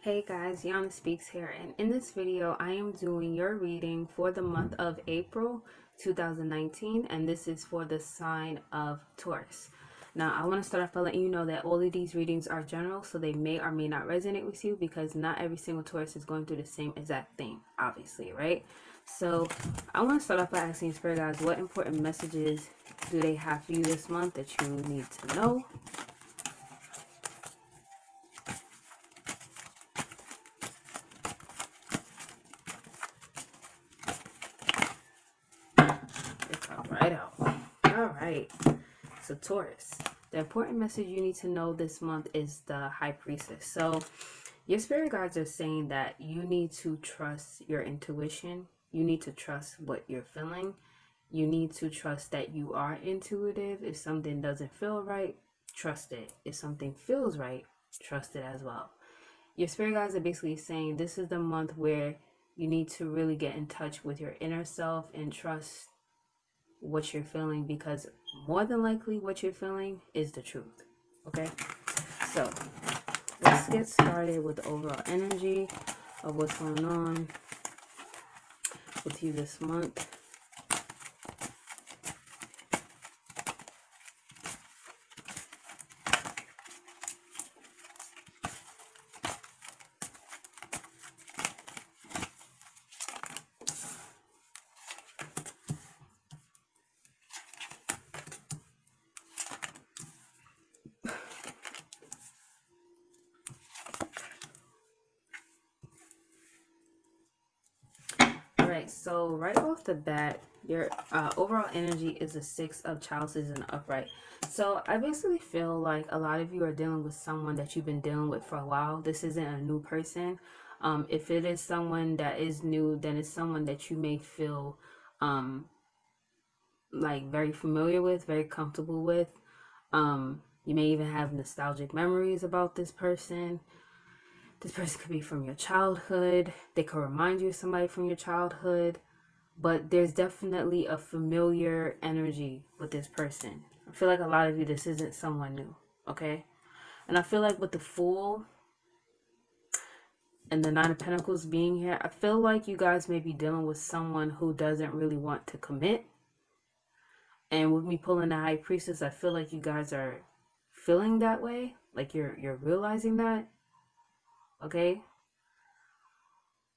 Hey guys, Yana Speaks here, and in this video I am doing your reading for the month of April 2019, and this is for the sign of Taurus. Now I want to start off by letting you know that all of these readings are general, so they may or may not resonate with you because not every single Taurus is going through the same exact thing, obviously, right? So I want to start off by asking Spirit guides, what important messages do they have for you this month that you need to know? Right out. All right. So Taurus, the important message you need to know this month is the High Priestess. So your spirit guides are saying that you need to trust your intuition. You need to trust what you're feeling. You need to trust that you are intuitive. If something doesn't feel right, trust it. If something feels right, trust it as well. Your spirit guides are basically saying this is the month where you need to really get in touch with your inner self and trust what you're feeling, because more than likely what you're feeling is the truth. Okay, so let's get started with the overall energy of what's going on with you this month. Alright, so right off the bat, your overall energy is a Six of Chalices in the upright. So I basically feel like a lot of you are dealing with someone that you've been dealing with for a while. This isn't a new person. If it is someone that is new, then it's someone that you may feel like very familiar with, very comfortable with. You may even have nostalgic memories about this person. This person could be from your childhood. They could remind you of somebody from your childhood. But there's definitely a familiar energy with this person. I feel like a lot of you, this isn't someone new, okay? And I feel like with the Fool and the Nine of Pentacles being here, I feel like you guys may be dealing with someone who doesn't really want to commit. And with me pulling the High Priestess, I feel like you guys are feeling that way. Like you're realizing that, okay?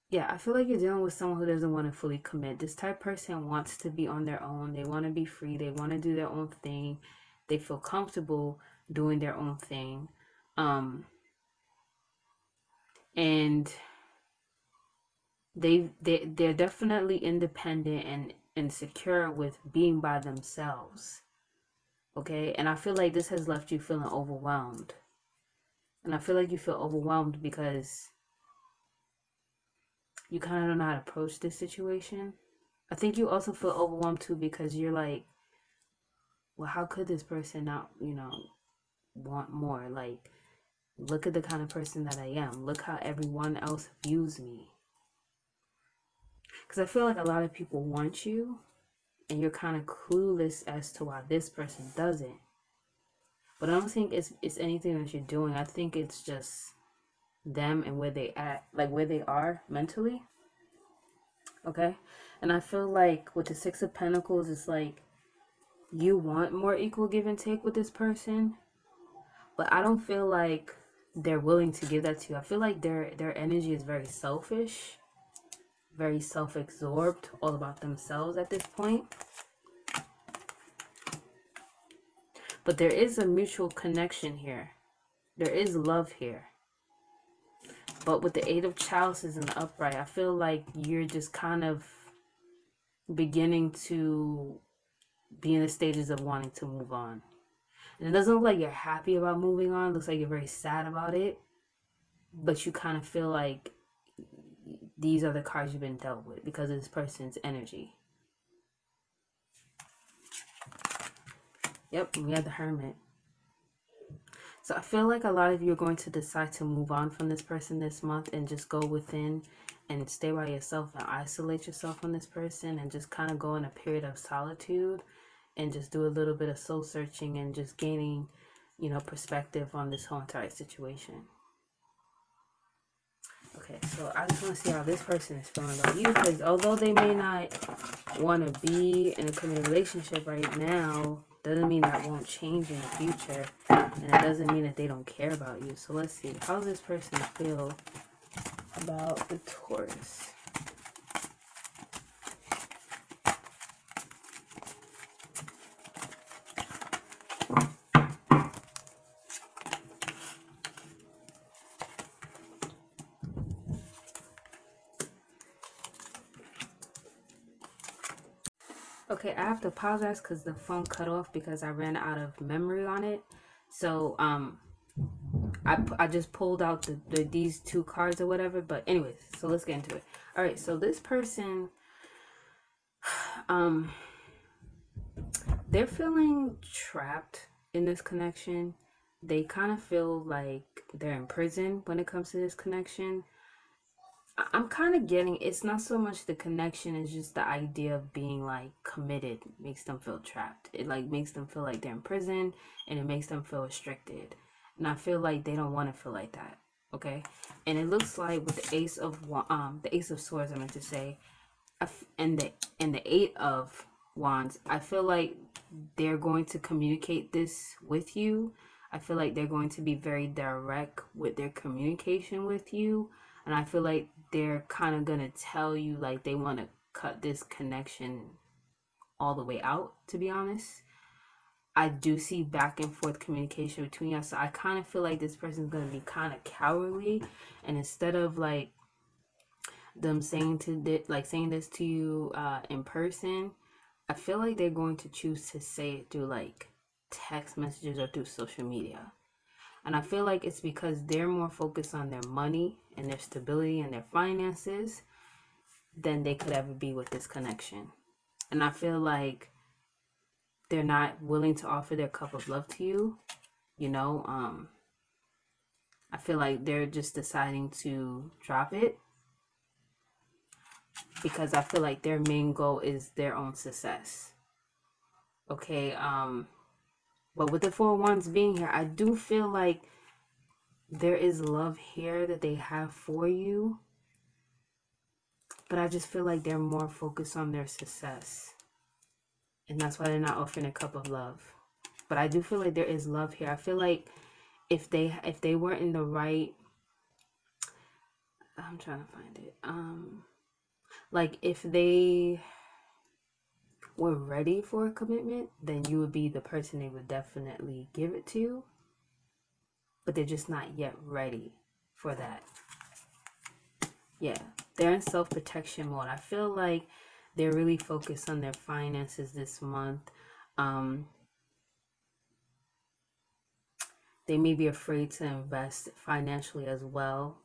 Yeah, I feel like you're dealing with someone who doesn't want to fully commit. This type of person wants to be on their own. They want to be free. They want to do their own thing. They feel comfortable doing their own thing. And they're definitely independent and secure with being by themselves. Okay? And I feel like this has left you feeling overwhelmed. And I feel like you feel overwhelmed because you kind of don't know how to approach this situation. I think you also feel overwhelmed too because you're like, well, how could this person not, want more? Like, look at the kind of person that I am. Look how everyone else views me. Because I feel like a lot of people want you, and you're kind of clueless as to why this person doesn't. But I don't think it's anything that you're doing. I think it's just them and where they at, like where they are mentally. Okay? And I feel like with the Six of Pentacles, it's like you want more equal give and take with this person, but I don't feel like they're willing to give that to you. I feel like their energy is very selfish, very self-absorbed, all about themselves at this point. But there is a mutual connection here. There is love here. But with the Eight of Chalices in the upright, I feel like you're just kind of beginning to be in the stages of wanting to move on. And it doesn't look like you're happy about moving on. It looks like you're very sad about it. But you kind of feel like these are the cards you've been dealt with because of this person's energy. Yep, we have the Hermit. So I feel like a lot of you are going to decide to move on from this person this month and just go within and stay by yourself and isolate yourself from this person and just kind of go in a period of solitude and just do a little bit of soul searching and just gaining, perspective on this whole entire situation. Okay, so I just want to see how this person is feeling about you, because although they may not want to be in a committed relationship right now, doesn't mean that won't change in the future, and it doesn't mean that they don't care about you. So let's see, how does this person feel about the Taurus? Okay, I have to apologize because the phone cut off because I ran out of memory on it. So I just pulled out these two cards or whatever. But anyways, so let's get into it. All right, so this person, they're feeling trapped in this connection. They kind of feel like they're in prison when it comes to this connection. I'm kind of getting, it's not so much the connection, it's just the idea of being like committed makes them feel trapped. It like makes them feel like they're in prison, and it makes them feel restricted. And I feel like they don't want to feel like that. Okay. And it looks like with the the Ace of Swords, I meant to say, and the Eight of Wands, I feel like they're going to communicate this with you. I feel like they're going to be very direct with their communication with you. And I feel like they're kind of going to tell you like they want to cut this connection all the way out, to be honest. I do see back and forth communication between us. So I kind of feel like this person's going to be kind of cowardly. And instead of like them saying this to you in person, I feel like they're going to choose to say it through like text messages or through social media. And I feel like it's because they're more focused on their money and their stability and their finances than they could ever be with this connection. And I feel like they're not willing to offer their cup of love to you. You know, I feel like they're just deciding to drop it because I feel like their main goal is their own success. Okay, but with the Four of Wands being here, I do feel like there is love here that they have for you. But I just feel like they're more focused on their success. And that's why they're not offering a cup of love. But I do feel like there is love here. I feel like if they weren't in the right, I'm trying to find it. Like if they were ready for a commitment, then you would be the person they would definitely give it to. But they're just not yet ready for that. Yeah, they're in self-protection mode. I feel like they're really focused on their finances this month. They may be afraid to invest financially as well.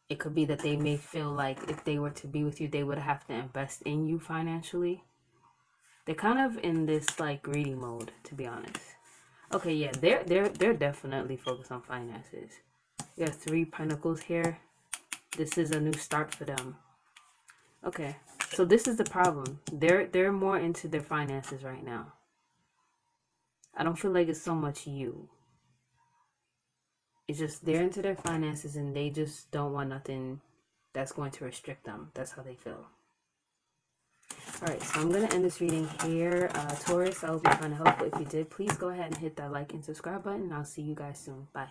It could be that they may feel like if they were to be with you, they would have to invest in you financially. They're kind of in this like greedy mode, to be honest. Okay, yeah, they're definitely focused on finances. We have 3 Pentacles here. This is a new start for them. Okay, so this is the problem. They're more into their finances right now. I don't feel like it's so much you. It's just they're into their finances and they just don't want nothing that's going to restrict them. That's how they feel. Alright, so I'm going to end this reading here. Taurus, I hope you found it helpful. If you did, please go ahead and hit that like and subscribe button. I'll see you guys soon. Bye.